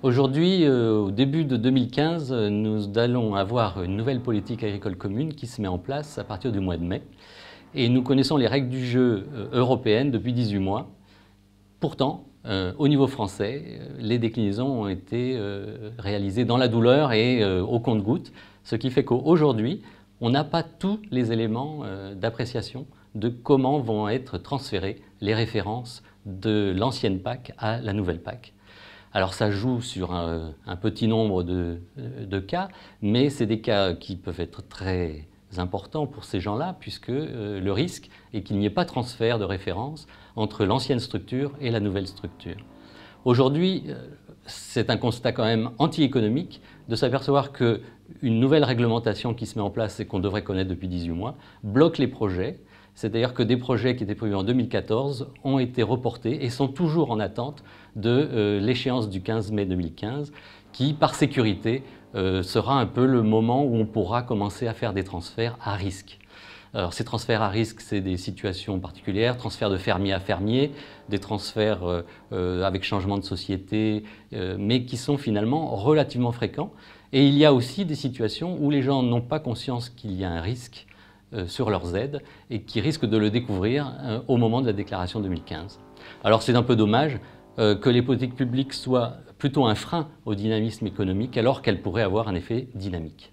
Aujourd'hui, au début de 2015, nous allons avoir une nouvelle politique agricole commune qui se met en place à partir du mois de mai. Et nous connaissons les règles du jeu européennes depuis 18 mois. Pourtant, au niveau français, les déclinaisons ont été réalisées dans la douleur et au compte-gouttes, ce qui fait qu'aujourd'hui, on n'a pas tous les éléments d'appréciation de comment vont être transférées les références de l'ancienne PAC à la nouvelle PAC. Alors ça joue sur un petit nombre de cas, mais c'est des cas qui peuvent être très importants pour ces gens-là, puisque le risque est qu'il n'y ait pas transfert de référence entre l'ancienne structure et la nouvelle structure. Aujourd'hui, c'est un constat quand même anti-économique de s'apercevoir qu'une nouvelle réglementation qui se met en place et qu'on devrait connaître depuis 18 mois bloque les projets. C'est-à-dire que des projets qui étaient prévus en 2014 ont été reportés et sont toujours en attente de l'échéance du 15 mai 2015 qui, par sécurité, sera un peu le moment où on pourra commencer à faire des transferts à risque. Alors, ces transferts à risque, c'est des situations particulières, transferts de fermier à fermier, des transferts avec changement de société, mais qui sont finalement relativement fréquents. Et il y a aussi des situations où les gens n'ont pas conscience qu'il y a un risque sur leurs aides et qui risquent de le découvrir au moment de la déclaration 2015. Alors c'est un peu dommage que les politiques publiques soient plutôt un frein au dynamisme économique alors qu'elles pourraient avoir un effet dynamique.